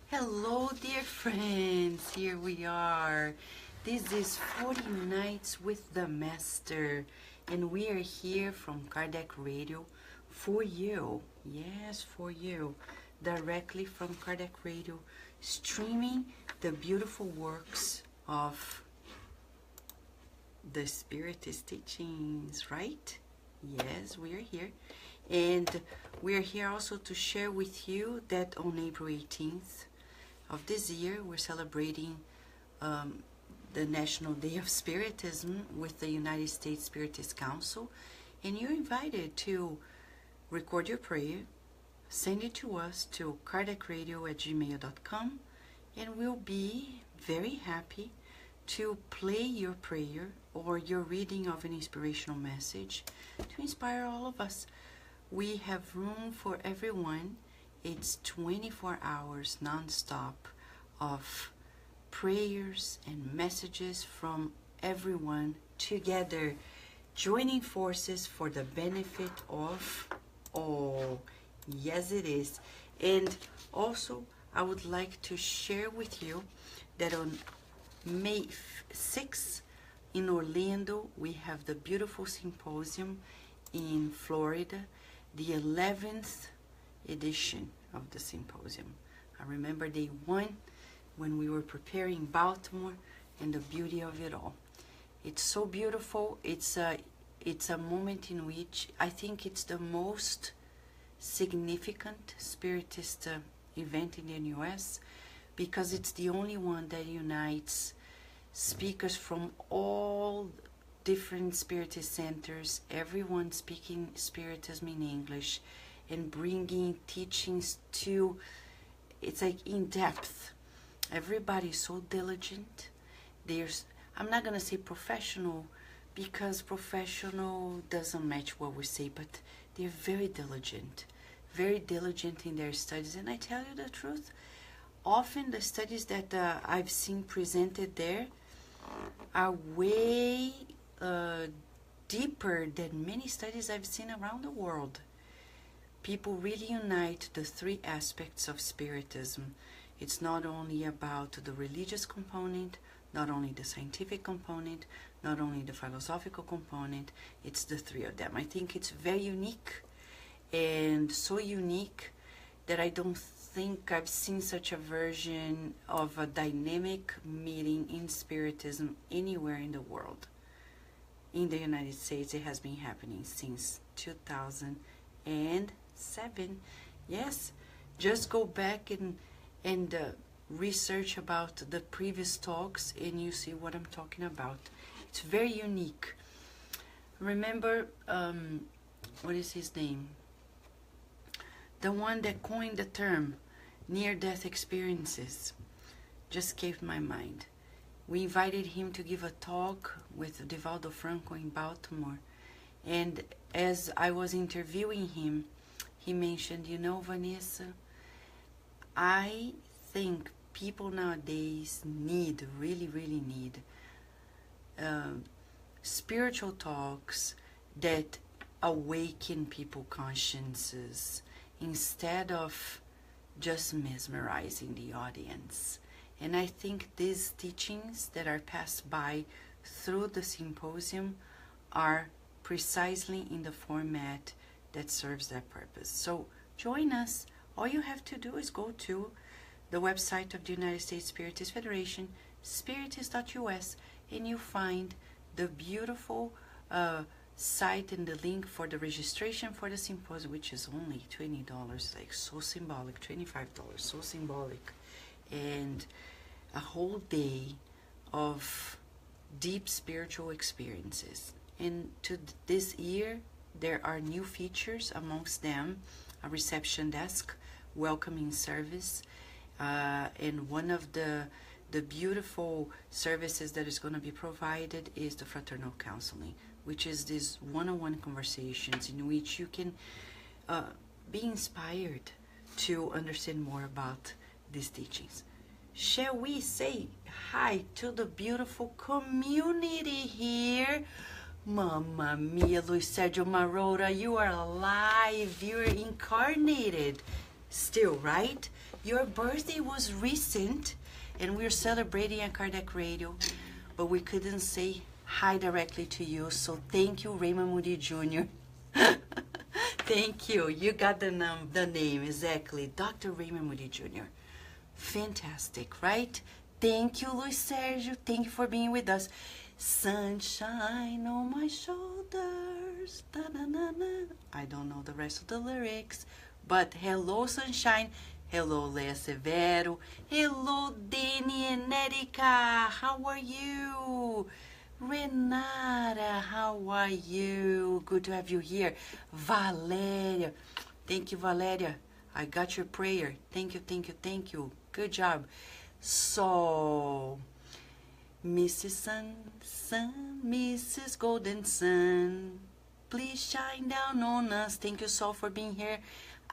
Hello, dear friends. Here we are. This is 40 Nights with the Master, and we are here from Kardec Radio for you. Yes, for you. Directly from Kardec Radio, streaming the beautiful works of the Spiritist teachings, right? Yes, we are here. And we are here also to share with you that on April 18th, of this year, we're celebrating the National Day of Spiritism with the United States Spiritist Council, and you're invited to record your prayer, send it to us to kardecradio@gmail.com, and we'll be very happy to play your prayer or your reading of an inspirational message to inspire all of us. We have room for everyone. It's 24 hours non-stop of prayers and messages from everyone together, joining forces for the benefit of all. Yes, it is. And also, I would like to share with you that on May 6th in Orlando, we have the beautiful symposium in Florida, the 11th edition of the symposium. I remember day one when we were preparing Baltimore and the beauty of it all. It's so beautiful. It's a moment in which I think it's the most significant Spiritist event in the US, because it's the only one that unites speakers from all different Spiritist centers, everyone speaking Spiritism in English, and bringing teachings to, it's like in depth. Everybody's so diligent. I'm not gonna say professional, because professional doesn't match what we say, but they're very diligent in their studies. And I tell you the truth, often the studies that I've seen presented there are way deeper than many studies I've seen around the world. People really unite the three aspects of Spiritism. It's not only about the religious component, not only the scientific component, not only the philosophical component, it's the three of them. I think it's very unique, and so unique that I don't think I've seen such a version of a dynamic meeting in Spiritism anywhere in the world. In the United States, it has been happening since 2007. Yes, just go back and research about the previous talks and you see what I'm talking about. It's very unique. Remember, what is his name? The one that coined the term near-death experiences just came to my mind. We invited him to give a talk with Divaldo Franco in Baltimore, and as I was interviewing him, he mentioned, you know, Vanessa, I think people nowadays really need spiritual talks that awaken people's consciences instead of just mesmerizing the audience. And I think these teachings that are passed by through the symposium are precisely in the format that serves that purpose. So join us. All you have to do is go to the website of the United States Spiritist Federation, spiritist.us, and you find the beautiful site and the link for the registration for the symposium, which is only $20, like so symbolic, $25, so symbolic, and a whole day of deep spiritual experiences. And to this year, there are new features, amongst them a reception desk, welcoming service, and one of the beautiful services that is going to be provided is the fraternal counseling, which is these one-on-one conversations in which you can be inspired to understand more about these teachings. Shall we say hi to the beautiful community here? Mamma mia, Luis Sergio Marota, you are alive, you're incarnated. still, right? Your birthday was recent, and we're celebrating at Kardec Radio, but we couldn't say hi directly to you, so thank you, Raymond Moody Jr. Thank you. You got the name, exactly. Dr. Raymond Moody Jr. Fantastic, right? Thank you, Luis Sergio. Thank you for being with us. Sunshine on my shoulders. Da-na-na-na. I don't know the rest of the lyrics, but hello, sunshine. Hello, Lea Severo. Hello, Dani and Erika. How are you? Renata, how are you? Good to have you here. Valéria. Thank you, Valéria. I got your prayer. Thank you, thank you, thank you. Good job. So, Mrs. Sun, Mrs. Golden Sun, please shine down on us. Thank you so for being here.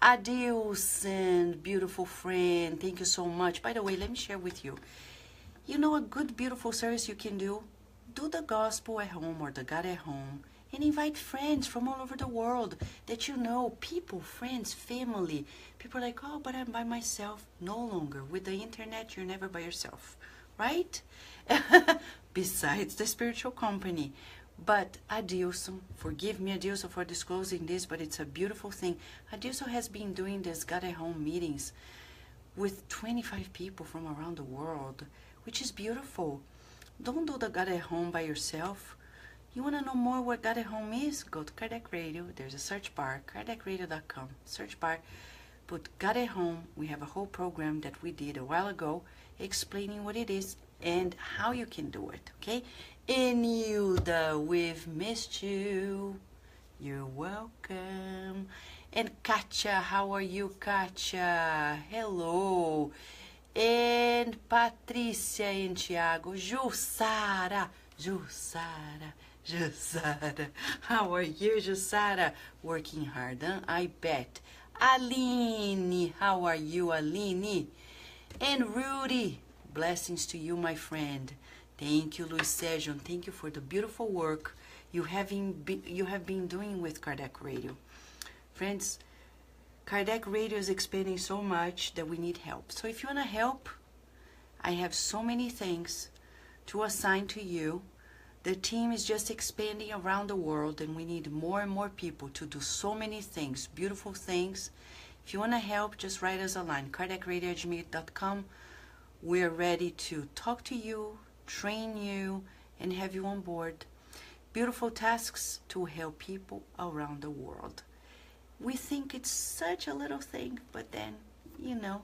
Adilson, beautiful friend. Thank you so much. By the way, let me share with you. You know a good, beautiful service you can do? Do the gospel at home or the God at home and invite friends from all over the world that you know, people, friends, family. People are like, oh, but I'm by myself. No longer. With the internet, you're never by yourself, right? Besides the spiritual company. But Adilson, forgive me, Adilson, for disclosing this, but it's a beautiful thing. Adilson has been doing this God at home meetings with 25 people from around the world, which is beautiful. Don't do the God at home by yourself. You want to know more what God at home is? Go to Kardec Radio. There's a search bar, kardecradio.com. Search bar, put God at home. We have a whole program that we did a while ago explaining what it is and how you can do it, okay? Enilda, we've missed you. You're welcome. And Katya, how are you, Katya? Hello. And Patricia and Tiago. Jussara. How are you, Jussara? Working hard, huh? I bet. Aline, how are you, Aline? And Rudy, blessings to you, my friend. Thank you, Luis Sergio. Thank you for the beautiful work you have been doing with Kardec Radio. Friends, Kardec Radio is expanding so much that we need help. So if you want to help, I have so many things to assign to you. The team is just expanding around the world, and we need more and more people to do so many things, beautiful things. If you want to help, just write us a line, kardecradio@gmail.com. We're ready to talk to you, train you, and have you on board. Beautiful tasks to help people around the world. We think it's such a little thing, but then, you know,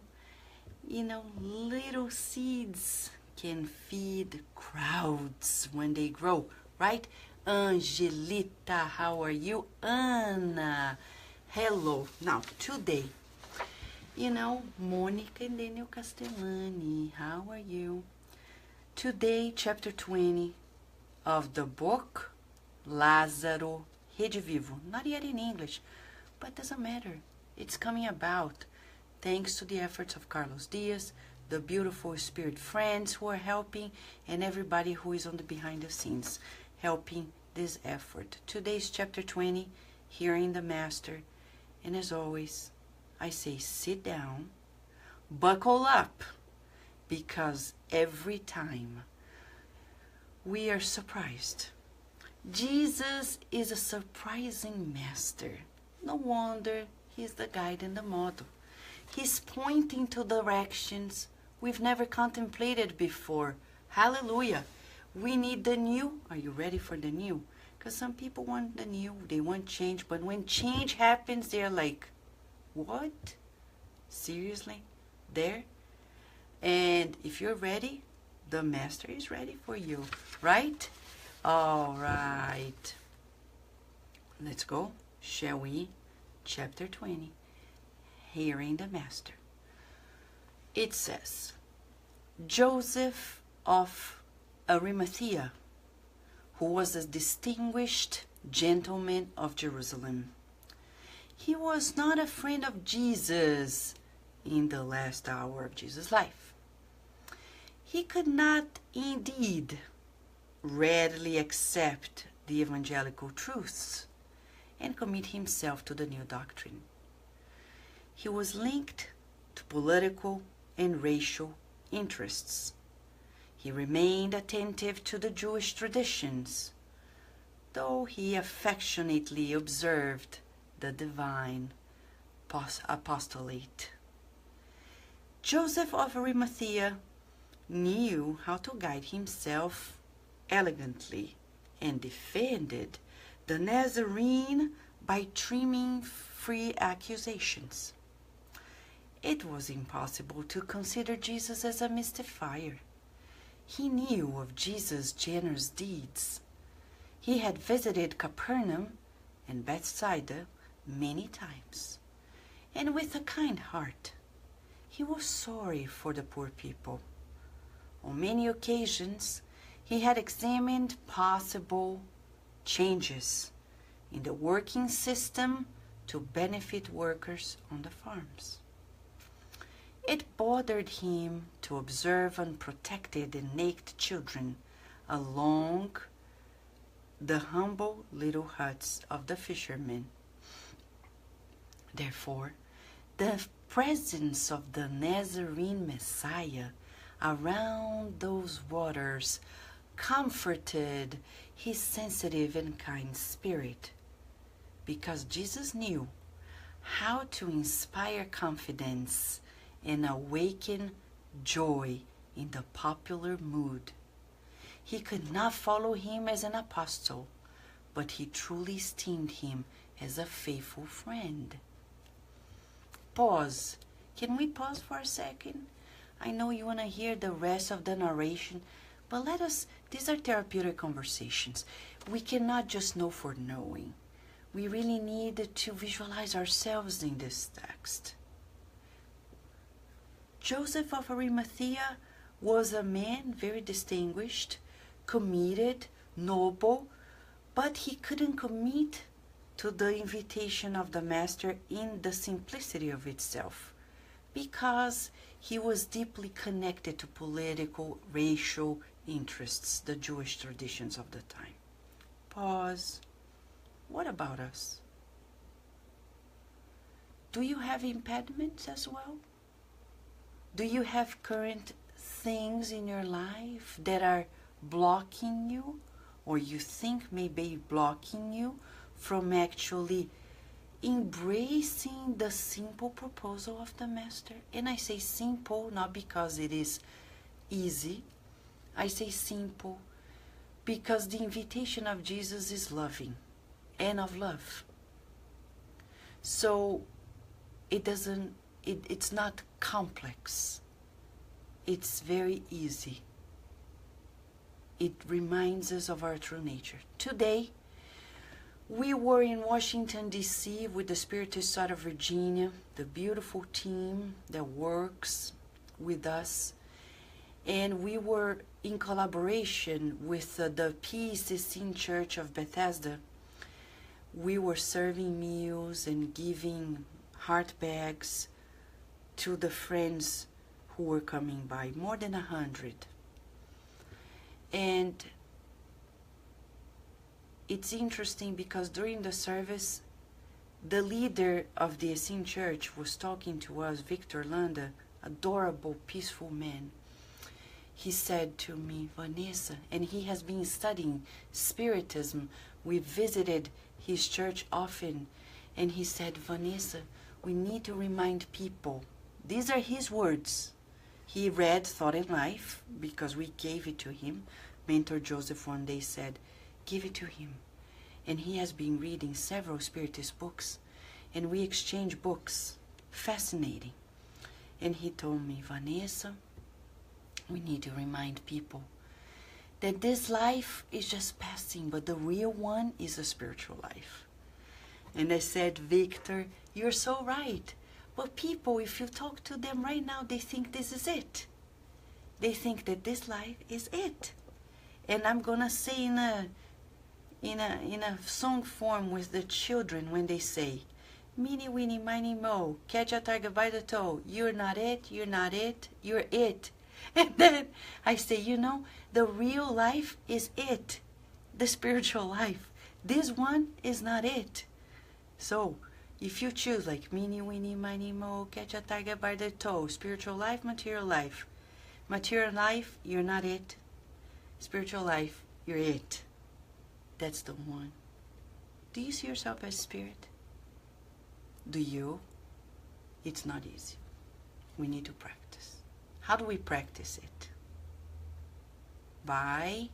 little seeds can feed crowds when they grow, right? Angelita, how are you? Anna, hello. Now, today, Monica and Daniel Castellani, how are you? Today, chapter 20 of the book, Lázaro, Rede Vivo. Not yet in English, but doesn't matter. It's coming about thanks to the efforts of Carlos Diaz, the beautiful spirit friends who are helping, and everybody who is on the behind the scenes helping this effort. Today's chapter 20, Hearing the Master. And as always, I say sit down, buckle up, because every time we are surprised. Jesus is a surprising master. No wonder he's the guide and the model. He's pointing to directions we've never contemplated before. Hallelujah. We need the new. Are you ready for the new? Because some people want the new. They want change. But when change happens, they're like, what? Seriously? There? And if you're ready, the master is ready for you. Right? All right. Let's go. Shall we? Chapter 20. Hearing the Master. It says, Joseph of Arimathea, who was a distinguished gentleman of Jerusalem. He was not a friend of Jesus in the last hour of Jesus' life. He could not indeed readily accept the evangelical truths and commit himself to the new doctrine. he was linked to political and racial interests. He remained attentive to the Jewish traditions, though he affectionately observed the divine apostolate. Joseph of Arimathea knew how to guide himself elegantly and defended the Nazarene by trimming free accusations. It was impossible to consider Jesus as a mystifier. He knew of Jesus' generous deeds. He had visited Capernaum and Bethsaida many times, and with a kind heart, he was sorry for the poor people. On many occasions, he had examined possible changes in the working system to benefit workers on the farms. It bothered him to observe unprotected and naked children along the humble little huts of the fishermen. Therefore, the presence of the Nazarene Messiah around those waters comforted his sensitive and kind spirit, because Jesus knew how to inspire confidence and awaken joy in the popular mood. He could not follow him as an apostle, but he truly esteemed him as a faithful friend. Pause. Can we pause for a second? I know you want to hear the rest of the narration, but these are therapeutic conversations. We cannot just know for knowing. We really need to visualize ourselves in this text. Joseph of Arimathea was a man very distinguished, committed, noble, but he couldn't commit to the invitation of the Master in the simplicity of itself, because he was deeply connected to political, racial interests, the Jewish traditions of the time. Pause. What about us? Do you have impediments as well? Do you have current things in your life that are blocking you, or you think may be blocking you from actually embracing the simple proposal of the Master? And I say simple not because it is easy. I say simple because the invitation of Jesus is loving and of love. So it's not complex. It's very easy. It reminds us of our true nature. Today, we were in Washington, D.C. with the Spiritist side of Virginia, the beautiful team that works with us. And we were in collaboration with the PECC Church of Bethesda. We were serving meals and giving heart bags to the friends who were coming by, more than 100. And it's interesting because during the service, the leader of the Essene Church was talking to us, Victor Landa, adorable, peaceful man. He said to me, Vanessa, and he has been studying Spiritism. We visited his church often. And he said, Vanessa, we need to remind people. These are his words. He read Thought and Life because we gave it to him. Mentor Joseph one day said, give it to him. And he has been reading several Spiritist books. And we exchange books. Fascinating. And he told me, Vanessa, we need to remind people that this life is just passing, but the real one is a spiritual life. And I said, Victor, you're so right. But people, if you talk to them right now, they think this is it. They think that this life is it. And I'm gonna say in a song form with the children when they say, Meeny, weeny, miny, mo, catch a tiger by the toe. You're not it, you're not it, you're it. And then I say, you know, the real life is it. The spiritual life. This one is not it. So, If you choose like meeny, weeny, miny, mo, catch a tiger by the toe, spiritual life, material life. Material life, you're not it. Spiritual life, you're it. That's the one. Do you see yourself as spirit? Do you? It's not easy. We need to practice. How do we practice it? By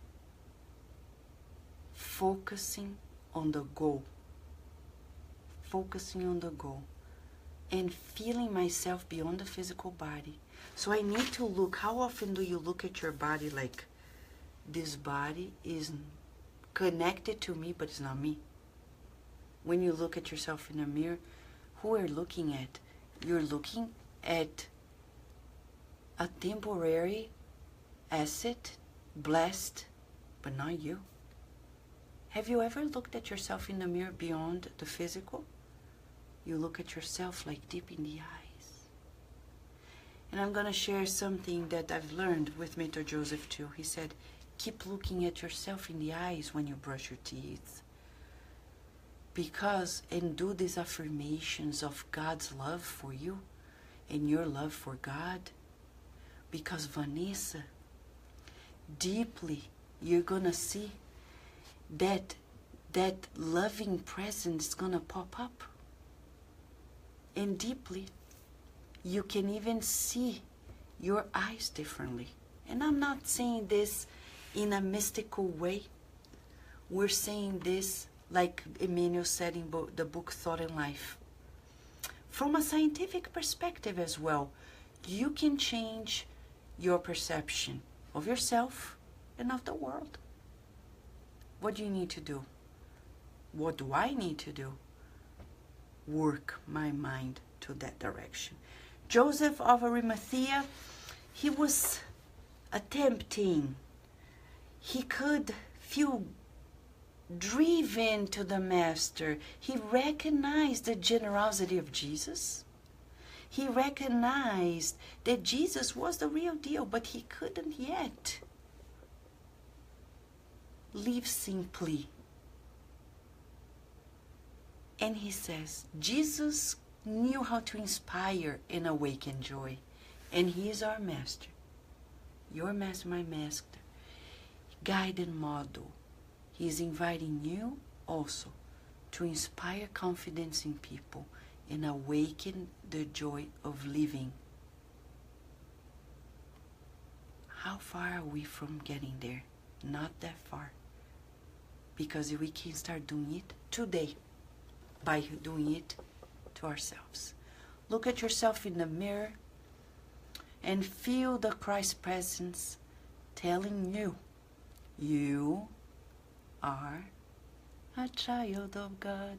focusing on the goal. Focusing on the goal. And feeling myself beyond the physical body. So I need to look. How often do you look at your body like this body is connected to me, but it's not me? When you look at yourself in the mirror, who are you looking at? You're looking at a temporary asset, blessed, but not you. Have you ever looked at yourself in the mirror beyond the physical? You look at yourself like deep in the eyes. And I'm going to share something that I've learned with Mentor Joseph too. He said, keep looking at yourself in the eyes when you brush your teeth. Because, and do these affirmations of God's love for you and your love for God. Because Vanessa, deeply, you're going to see that loving presence is going to pop up. And deeply, you can even see your eyes differently. And I'm not saying this in a mystical way. We're saying this, like Emmanuel said in the book Thought and Life. From a scientific perspective as well, you can change your perception of yourself and of the world. What do you need to do? What do I need to do? Work my mind to that direction. Joseph of Arimathea, he was attempting. He could feel driven to the master. He recognized the generosity of Jesus. He recognized that Jesus was the real deal, but he couldn't yet live simply. And he says, Jesus knew how to inspire and awaken joy. And he is our master. Your master, my master. Guide and model. He is inviting you also to inspire confidence in people and awaken the joy of living. How far are we from getting there? Not that far. Because we can start doing it today by doing it to ourselves. Look at yourself in the mirror and feel the Christ presence telling you, you are a child of God.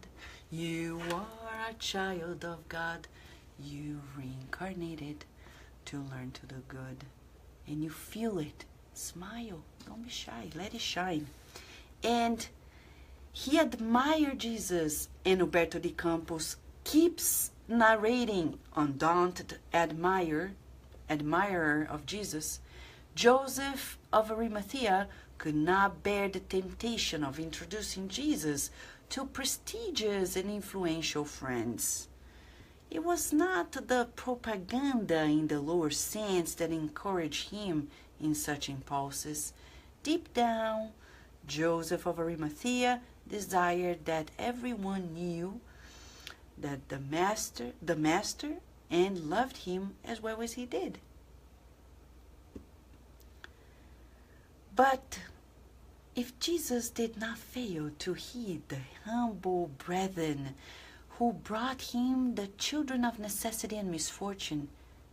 You are a child of God. You reincarnated to learn to do good. And you feel it. Smile. Don't be shy. Let it shine. And he admired Jesus. And Humberto de Campos keeps narrating, undaunted admirer of Jesus. Joseph of Arimathea could not bear the temptation of introducing Jesus to prestigious and influential friends. It was not the propaganda in the lower sense that encouraged him in such impulses. Deep down, Joseph of Arimathea desired that everyone knew that the master and loved him as well as he did. But if Jesus did not fail to heed the humble brethren who brought him the children of necessity and misfortune,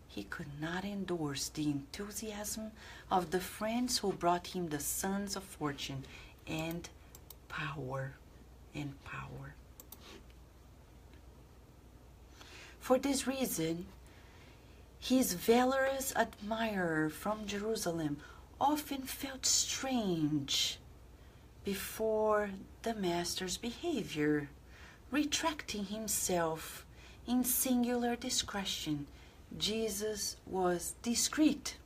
he could not endorse the enthusiasm of the friends who brought him the sons of fortune and power. For this reason, his valorous admirer from Jerusalem often felt strange before the master's behavior, retracting himself in singular discretion. Jesus was discreet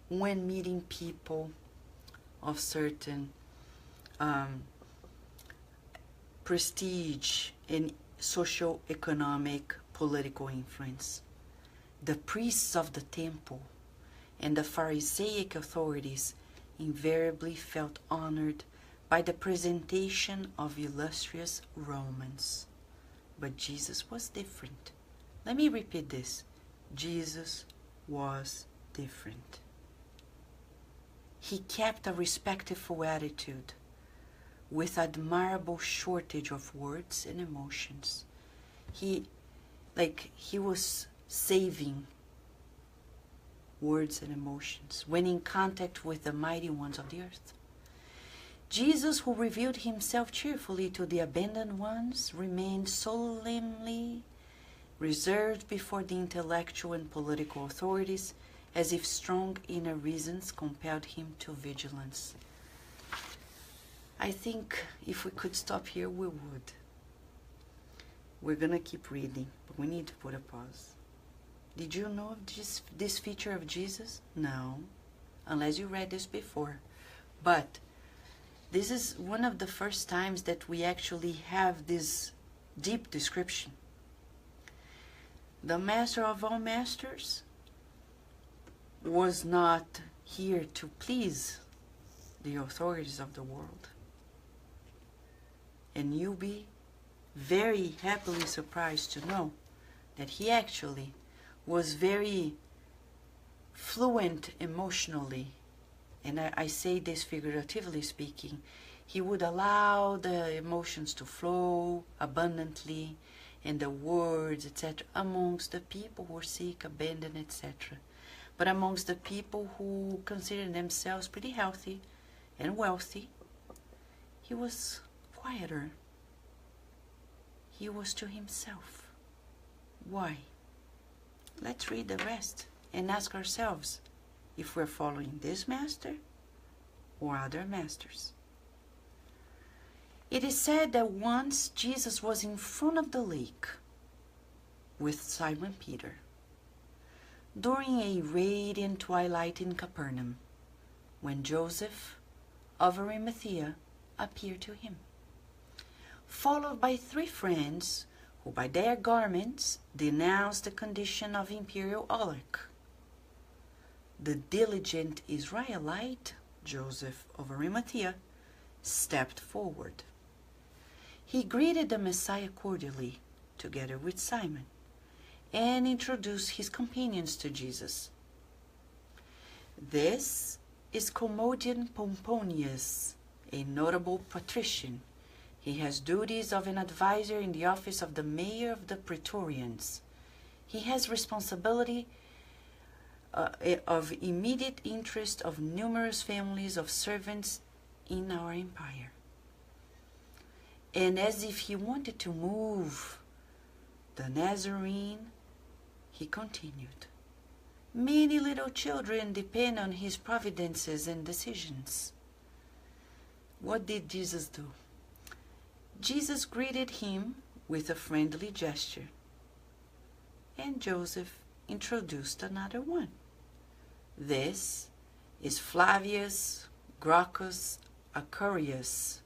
when meeting people of certain prestige and socio-economic political influence. The priests of the temple and the Pharisaic authorities invariably felt honored by the presentation of illustrious Romans. But Jesus was different. Let me repeat this. Jesus was different. He kept a respectful attitude with admirable shortage of words and emotions. He was saving words and emotions when in contact with the mighty ones of the earth. Jesus, who revealed himself cheerfully to the abandoned ones, remained solemnly reserved before the intellectual and political authorities, as if strong inner reasons compelled him to vigilance. I think if we could stop here, we would. We're going to keep reading, but we need to put a pause. Did you know of this feature of Jesus? No, unless you read this before. But this is one of the first times that we actually have this deep description. The master of all masters was not here to please the authorities of the world. And you'll be very happily surprised to know that he actually was very fluent emotionally. And I say this figuratively speaking. He would allow the emotions to flow abundantly, and the words, etc., amongst the people who were sick, abandoned, etc. But amongst the people who considered themselves pretty healthy and wealthy, he was quieter. He was to himself. Why? Let's read the rest and ask ourselves if we're following this master or other masters. It is said that once Jesus was in front of the lake with Simon Peter during a radiant twilight in Capernaum, when Joseph of Arimathea appeared to him, followed by 3 friends who by their garments denounced the condition of imperial oligarch. The diligent Israelite, Joseph of Arimathea, stepped forward. He greeted the Messiah cordially, together with Simon, and introduced his companions to Jesus. This is Commodian Pomponius, a notable patrician. He has duties of an advisor in the office of the mayor of the Praetorians. He has responsibility of immediate interest of numerous families of servants in our empire. And as if he wanted to move the Nazarene, he continued, "Many little children depend on his providences and decisions." What did Jesus do? Jesus greeted him with a friendly gesture, and Joseph introduced another one. This is Flavius Gracchus Acarius,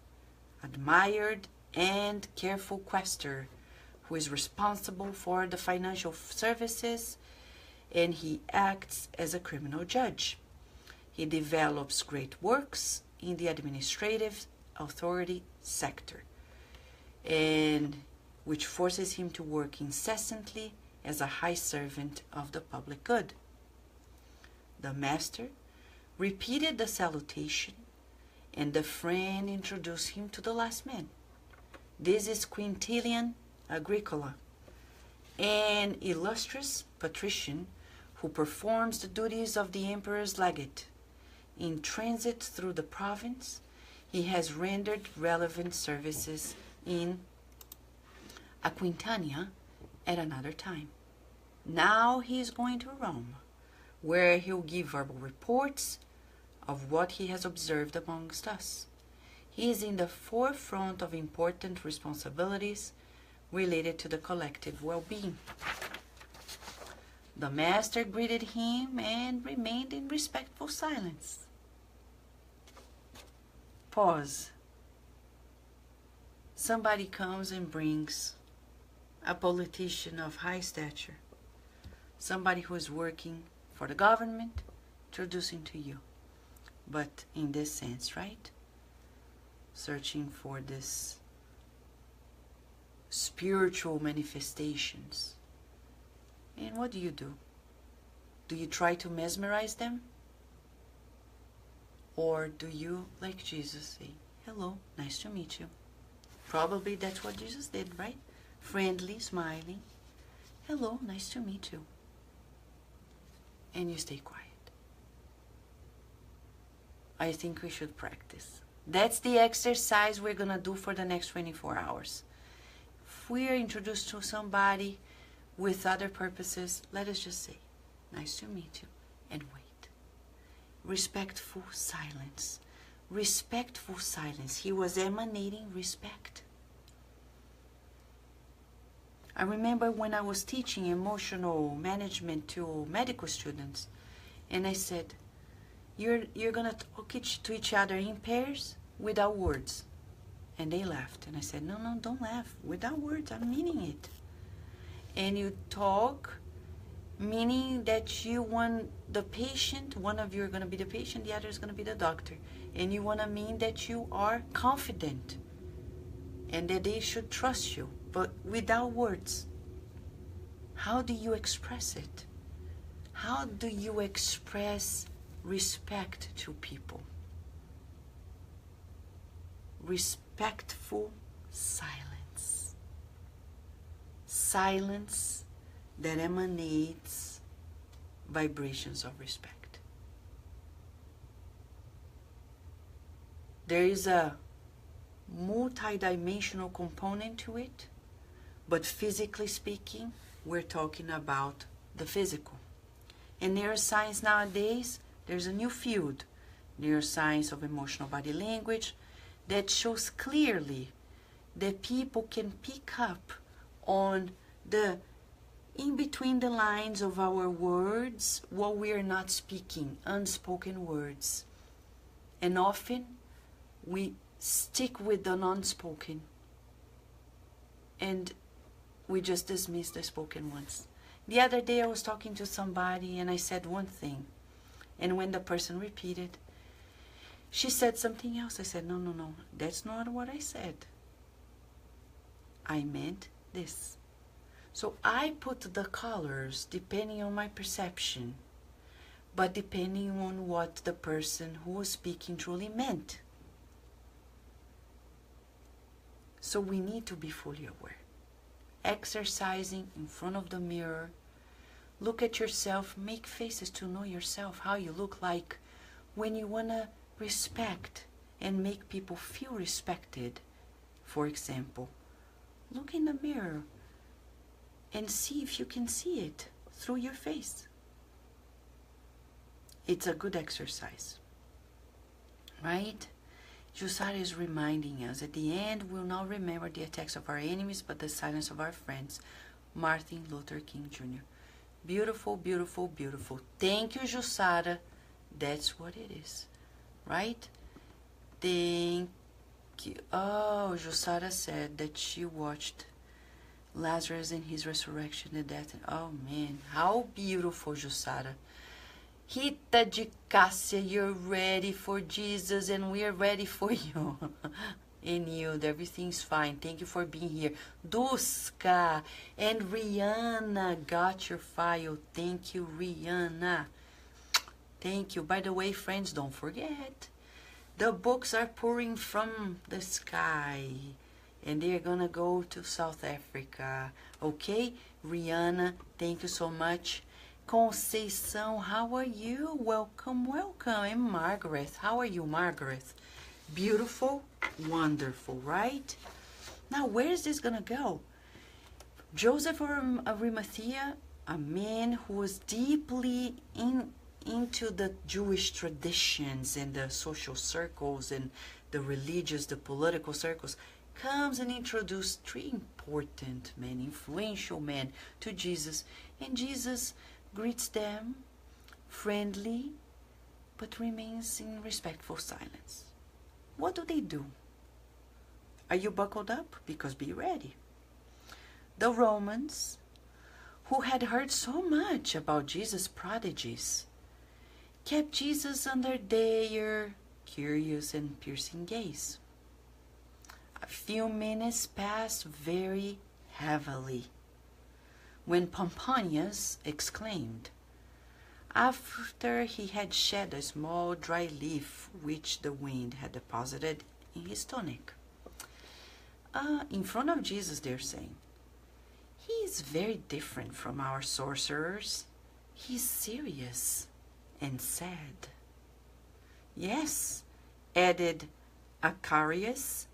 admired and careful questor, who is responsible for the financial services, and he acts as a criminal judge. He develops great works in the administrative authority sector, and which forces him to work incessantly as a high servant of the public good. The master repeated the salutation, and the friend introduced him to the last man. This is Quintilian Agricola, an illustrious patrician who performs the duties of the emperor's legate. In transit through the province, he has rendered relevant services in Aquitania at another time. Now he is going to Rome, where he'll give verbal reports of what he has observed amongst us. He is in the forefront of important responsibilities related to the collective well-being. The master greeted him and remained in respectful silence. Pause. somebody comes and brings a politician of high stature, somebody who is working for the government, introducing to you. But in this sense, right? Searching for this spiritual manifestations. And what do? Do you try to mesmerize them? Or do you, like Jesus, say, hello, nice to meet you? Probably that's what Jesus did, right? Friendly, smiling. Hello, nice to meet you. And you stay quiet. I think we should practice. That's the exercise we're going to do for the next 24 hours. If we are introduced to somebody with other purposes, let us just say, nice to meet you, and wait. Respectful silence. Respectful silence. He was emanating respect. I remember when I was teaching emotional management to medical students, and I said, you're going to talk to each other in pairs without words. And they laughed. And I said, no, don't laugh. Without words, I'm meaning it. And you talk, meaning that you want the patient, one of you are going to be the patient, the other is going to be the doctor. And you want to mean that you are confident and that they should trust you, but without words. How do you express it? How do you express respect to people? Respectful silence. Silence that emanates vibrations of respect. There is a multidimensional component to it, but physically speaking, we're talking about the physical. In neuroscience nowadays, there's a new field, neuroscience of emotional body language, that shows clearly that people can pick up on the in between the lines of our words what we are not speaking, unspoken words. And often we stick with the non-spoken and we just dismiss the spoken ones. The other day I was talking to somebody and I said one thing, and when the person repeated, she said something else. I said, no, that's not what I said. I meant this. So I put the colors depending on my perception, but depending on what the person who was speaking truly meant. So we need to be fully aware. Exercising in front of the mirror. Look at yourself. Make faces to know yourself, how you look like when you want to respect and make people feel respected. For example, look in the mirror and see if you can see it through your face. It's a good exercise, right? Jussara is reminding us, at the end, we'll not remember the attacks of our enemies, but the silence of our friends. Martin Luther King Jr. Beautiful, beautiful, beautiful. Thank you, Jussara. That's what it is, right? Thank you. Oh, Jussara said that she watched Lazarus in his resurrection and death. Oh, man. How beautiful, Jussara. Rita de Cássia, you're ready for Jesus and we're ready for you. Enilda, everything's fine. Thank you for being here. Duska and Rihanna got your file. Thank you, Rihanna. Thank you. By the way, friends, don't forget, the books are pouring from the sky and they're gonna go to South Africa. Okay? Rihanna, thank you so much. Conceição, how are you? Welcome, welcome. And Margaret, how are you, Margaret? Beautiful, wonderful, right? Now, where is this gonna go? Joseph of Arimathea, a man who was deeply into the Jewish traditions and the social circles and the religious, the political circles, comes and introduces three important men, influential men, to Jesus. And Jesus greets them friendly, but remains in respectful silence. What do? Are you buckled up? Because be ready. The Romans, who had heard so much about Jesus' prodigies, kept Jesus under their curious and piercing gaze. A few minutes passed very heavily when Pomponius exclaimed, after he had shed a small dry leaf which the wind had deposited in his tunic. In front of Jesus, they're saying, he is very different from our sorcerers. He's serious and sad. Yes, added Acarius,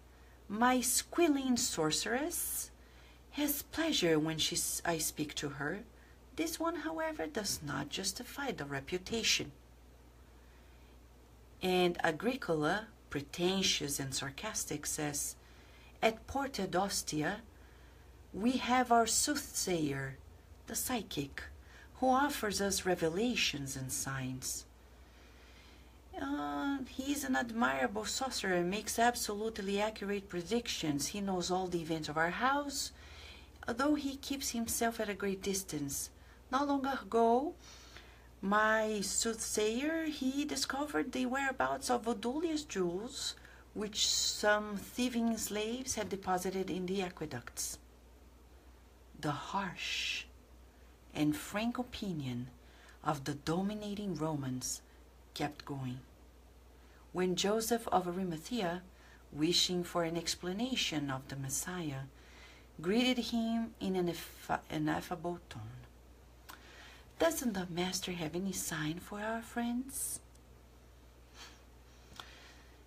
my squealing sorceress has pleasure when I speak to her. This one, however, does not justify the reputation. And Agricola, pretentious and sarcastic, says, at Porta d'Ostia, we have our soothsayer, the psychic, who offers us revelations and signs. He is an admirable sorcerer and makes absolutely accurate predictions. He knows all the events of our house, although he keeps himself at a great distance. Not long ago, my soothsayer, he discovered the whereabouts of Odulia's jewels, which some thieving slaves had deposited in the aqueducts. The harsh and frank opinion of the dominating Romans kept going. When Joseph of Arimathea, wishing for an explanation of the Messiah, greeted him in an ineffable tone. Doesn't the Master have any sign for our friends?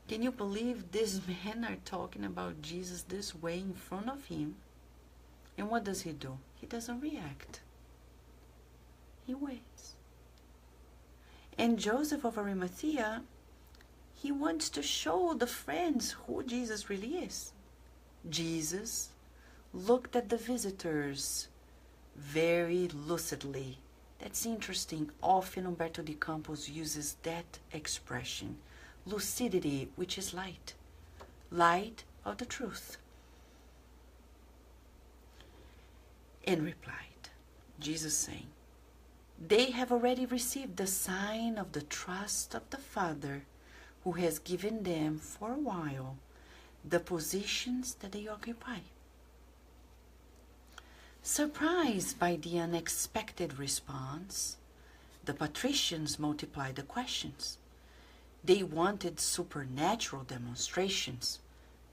Can you believe these men are talking about Jesus this way in front of him? And what does he do? He doesn't react. He waits. And Joseph of Arimathea, he wants to show the friends who Jesus really is. Jesus looked at the visitors very lucidly. That's interesting. Often Umberto de Campos uses that expression. Lucidity, which is light. Light of the truth. And replied, Jesus saying, they have already received the sign of the trust of the Father, who has given them for a while the positions that they occupy. Surprised by the unexpected response, the patricians multiplied the questions. They wanted supernatural demonstrations.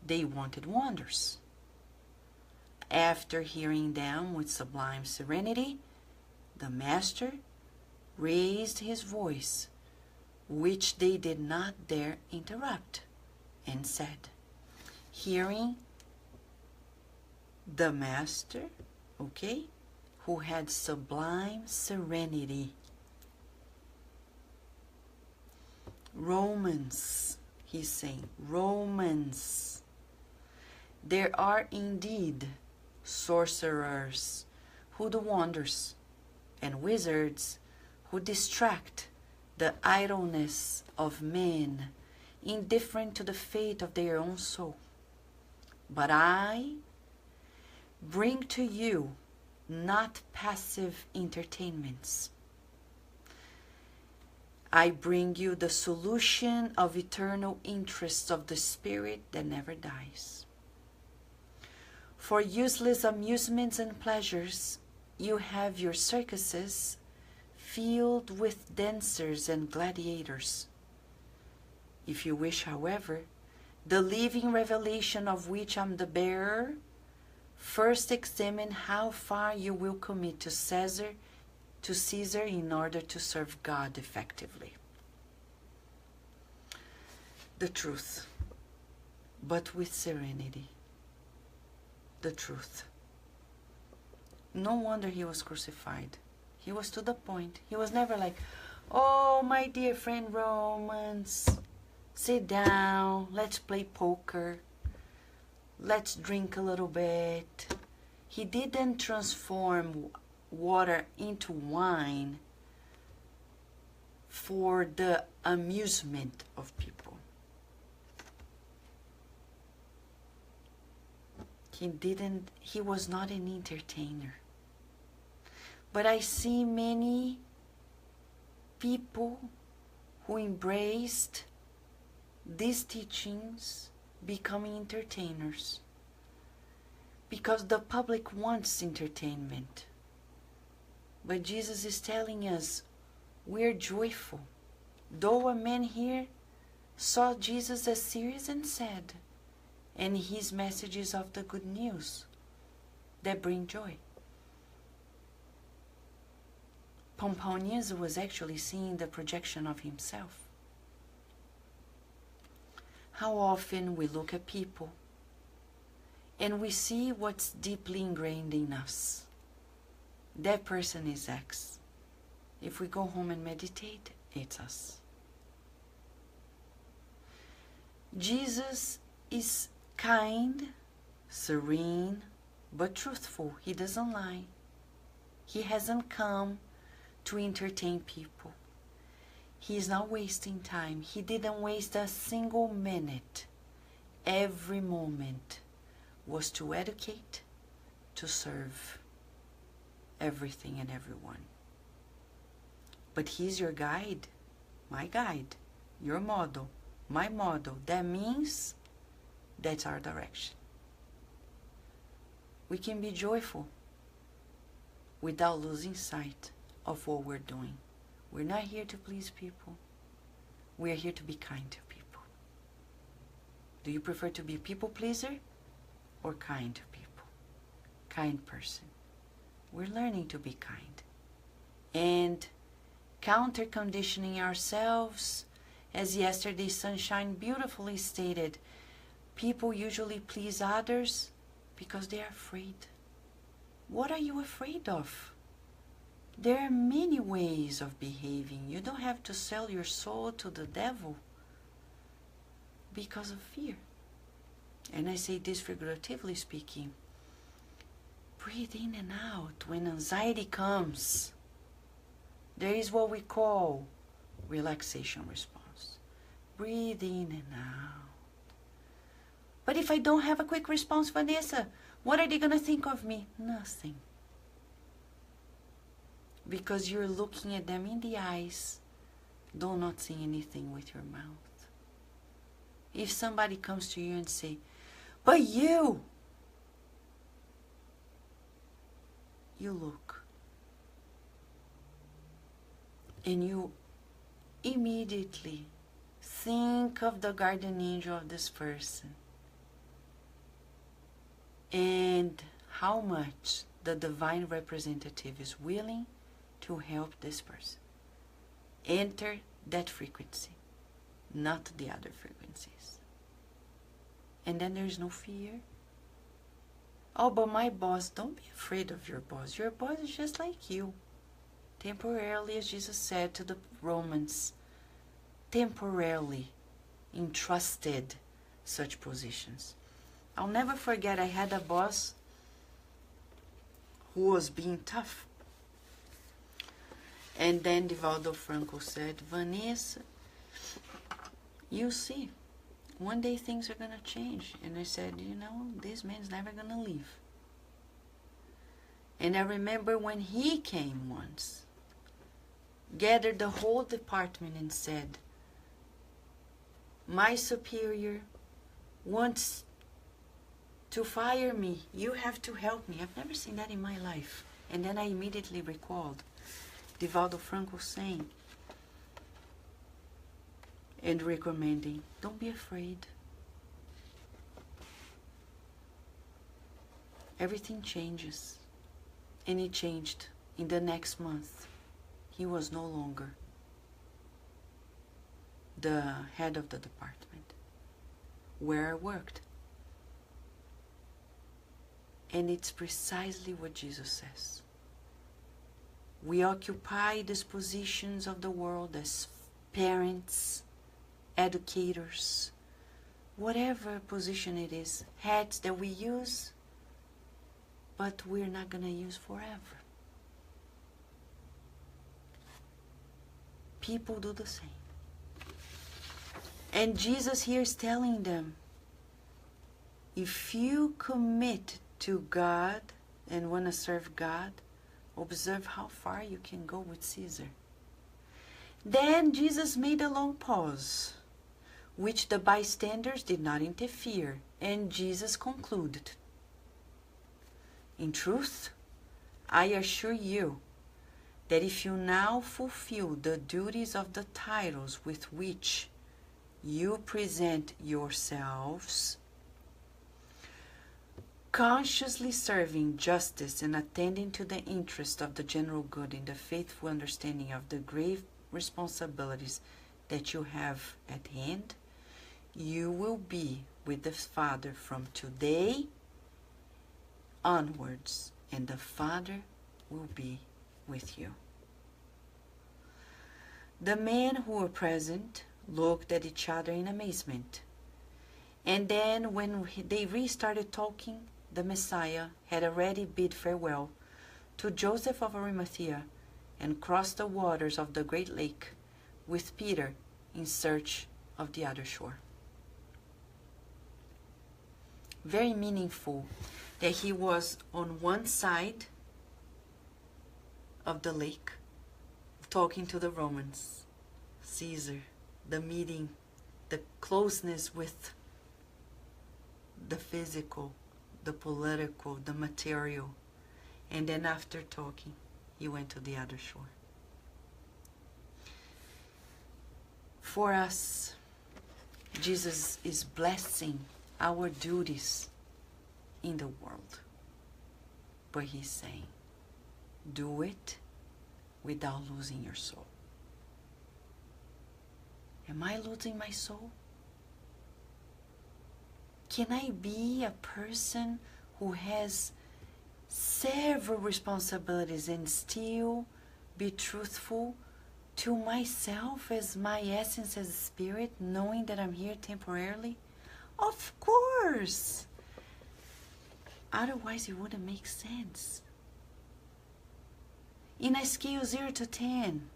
They wanted wonders. After hearing them with sublime serenity, the Master raised his voice, which they did not dare interrupt, and said, hearing the Master, okay, who had sublime serenity. Romans, he's saying, Romans, there are indeed sorcerers who do wonders, and wizards who distract the idleness of men, indifferent to the fate of their own soul. But I bring to you not passive entertainments. I bring you the solution of eternal interests of the spirit that never dies. For useless amusements and pleasures, you have your circuses filled with dancers and gladiators. If you wish, however, the living revelation of which I'm the bearer, first examine how far you will commit to Caesar in order to serve God effectively. The truth, but with serenity. The truth. No wonder he was crucified. He was to the point. He was never like, oh, my dear friend Romans, sit down, let's play poker, let's drink a little bit. He didn't transform water into wine for the amusement of people. He was not an entertainer. But I see many people who embraced these teachings becoming entertainers. Because the public wants entertainment. But Jesus is telling us, we're joyful. Though a man here saw Jesus as serious and sad, and his messages of the good news that bring joy. Pomponius was actually seeing the projection of himself. How often we look at people and we see what's deeply ingrained in us. That person is X. If we go home and meditate, it's us. Jesus is kind, serene, but truthful. He doesn't lie. He hasn't come to entertain people. He is not wasting time. He didn't waste a single minute. Every moment was to educate, to serve everything and everyone. But he's your guide, my guide, your model, my model. That means that's our direction. We can be joyful without losing sight of what we're doing. We're not here to please people. We're here to be kind to people. Do you prefer to be a people pleaser or kind to people? Kind person. We're learning to be kind. And counter-conditioning ourselves, as yesterday's sunshine beautifully stated, people usually please others because they are afraid. What are you afraid of? There are many ways of behaving. You don't have to sell your soul to the devil because of fear. And I say this figuratively speaking. Breathe in and out. When anxiety comes, there is what we call relaxation response. Breathe in and out. But if I don't have a quick response, Vanessa, what are they going to think of me? Nothing. Because you're looking at them in the eyes, do not say anything with your mouth. If somebody comes to you and say, but you look. And you immediately think of the guardian angel of this person. And how much the divine representative is willing to help this person. Enter that frequency, not the other frequencies. And then there's no fear. Oh, but my boss, don't be afraid of your boss. Your boss is just like you. Temporarily, as Jesus said to the Romans, temporarily entrusted such positions. I'll never forget, I had a boss who was being tough. And then Divaldo Franco said, Vanessa, you see, one day things are going to change. And I said, you know, this man's never going to leave. And I remember when he came once, gathered the whole department and said, my superior wants to fire me. You have to help me. I've never seen that in my life. And then I immediately recalled Divaldo Franco saying and recommending, don't be afraid. Everything changes. And it changed in the next month. He was no longer the head of the department where I worked. And it's precisely what Jesus says. We occupy these positions of the world as parents, educators, whatever position it is, hats that we use, but we're not going to use forever. People do the same. And Jesus here is telling them, If you commit to God and want to serve God, observe how far you can go with Caesar. Then Jesus made a long pause, which the bystanders did not interfere, and Jesus concluded, "In truth, I assure you that if you now fulfill the duties of the titles with which you present yourselves, consciously serving justice and attending to the interest of the general good in the faithful understanding of the grave responsibilities that you have at hand, you will be with the Father from today onwards, and the Father will be with you." The men who were present looked at each other in amazement. And then when they restarted talking, the Messiah had already bid farewell to Joseph of Arimathea and crossed the waters of the great lake with Peter in search of the other shore. Very meaningful that he was on one side of the lake talking to the Romans, Caesar, the meeting, the closeness with the physical, the political, the material. And then after talking, he went to the other shore. For us, Jesus is blessing our duties in the world. But he's saying, do it without losing your soul. Am I losing my soul? Can I be a person who has several responsibilities and still be truthful to myself as my essence as a spirit, knowing that I'm here temporarily? Of course! Otherwise it wouldn't make sense. In a scale 0 to 10,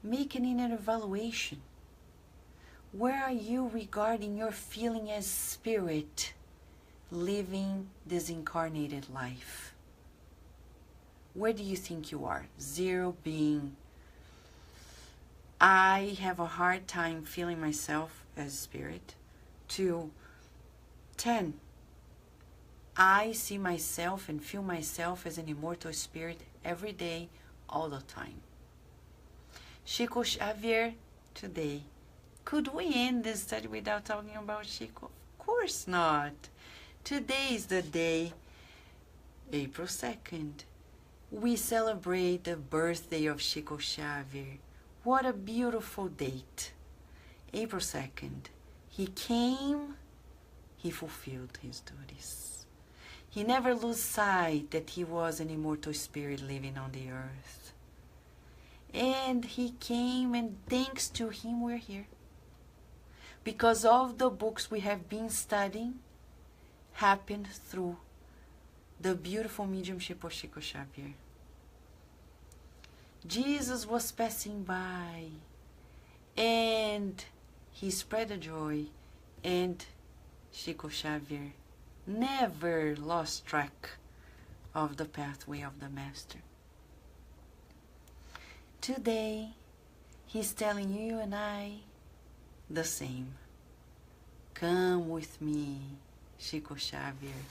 make an inner evaluation. Where are you regarding your feeling as spirit living this incarnated life? Where do you think you are? 0 being, I have a hard time feeling myself as spirit. To 10, I see myself and feel myself as an immortal spirit every day, all the time. Chico Xavier, today. Could we end this study without talking about Chico? Of course not. Today is the day, April 2nd. We celebrate the birthday of Chico Xavier. What a beautiful date. April 2nd. He came, he fulfilled his duties. He never lost sight that he was an immortal spirit living on the earth. And he came, and thanks to him we're here. Because all the books we have been studying happened through the beautiful mediumship of Chico Xavier. Jesus was passing by, and he spread the joy, and Chico Xavier never lost track of the pathway of the Master. Today, he's telling you and I the same. Come with me, Chico Xavier.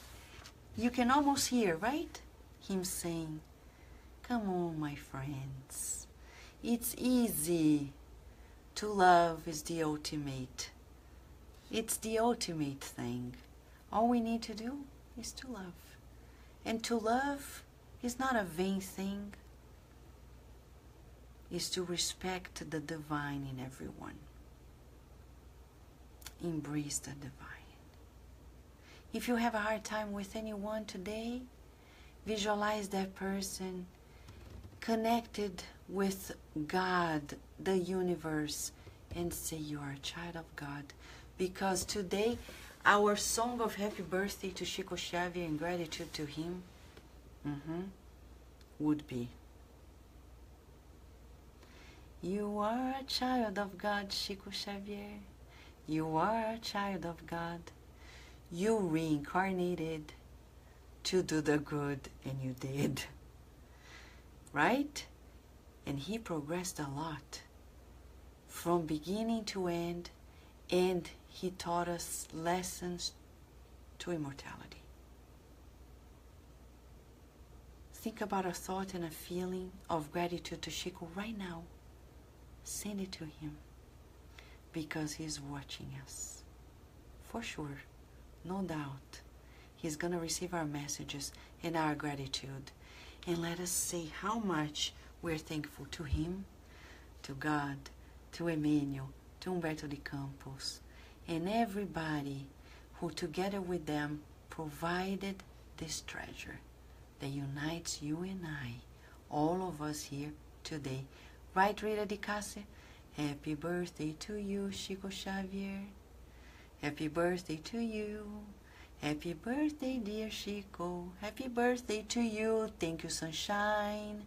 You can almost hear, right? Him saying, come on, my friends. It's easy. To love is the ultimate. It's the ultimate thing. All we need to do is to love. And to love is not a vain thing. It's to respect the divine in everyone. Embrace the divine. If you have a hard time with anyone today, visualize that person connected with God, the universe, and say you are a child of God. Because today, our song of happy birthday to Chico Xavier and gratitude to him would be, you are a child of God, Chico Xavier. You are a child of God. You reincarnated to do the good, and you did. Right? And he progressed a lot from beginning to end, and he taught us lessons to immortality. Think about a thought and a feeling of gratitude to Chico right now. Send it to him, because he's watching us. For sure, no doubt, he's going to receive our messages and our gratitude. And let us say how much we're thankful to him, to God, to Emmanuel, to Humberto de Campos, and everybody who together with them provided this treasure that unites you and I, all of us here today. Right, Rita de Cássia? Happy birthday to you, Chico Xavier. Happy birthday to you. Happy birthday, dear Chico. Happy birthday to you. Thank you, sunshine.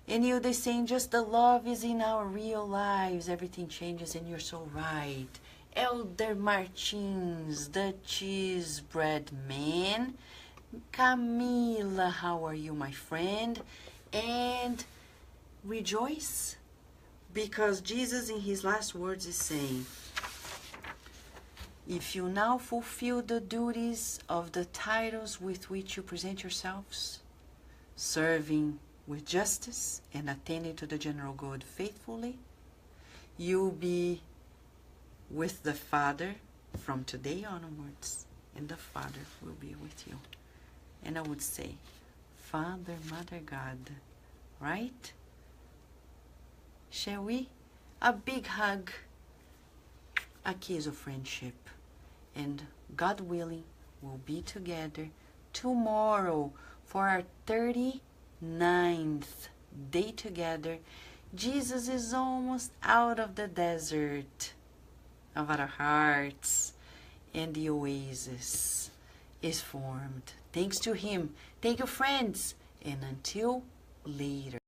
And you, they saying just the love is in our real lives. Everything changes, and you're so right. Elder Martins, the cheese bread man. Camila, how are you, my friend? And rejoice, because Jesus in his last words is saying, if you now fulfill the duties of the titles with which you present yourselves, serving with justice and attending to the general good faithfully, you'll be with the Father from today onwards, and the Father will be with you. And I would say, Father, Mother, God, right? Shall we? A big hug, a kiss of friendship, and God willing, we'll be together tomorrow for our 39th day together. Jesus is almost out of the desert of our hearts, and the oasis is formed. Thanks to him. Thank you, friends, and until later.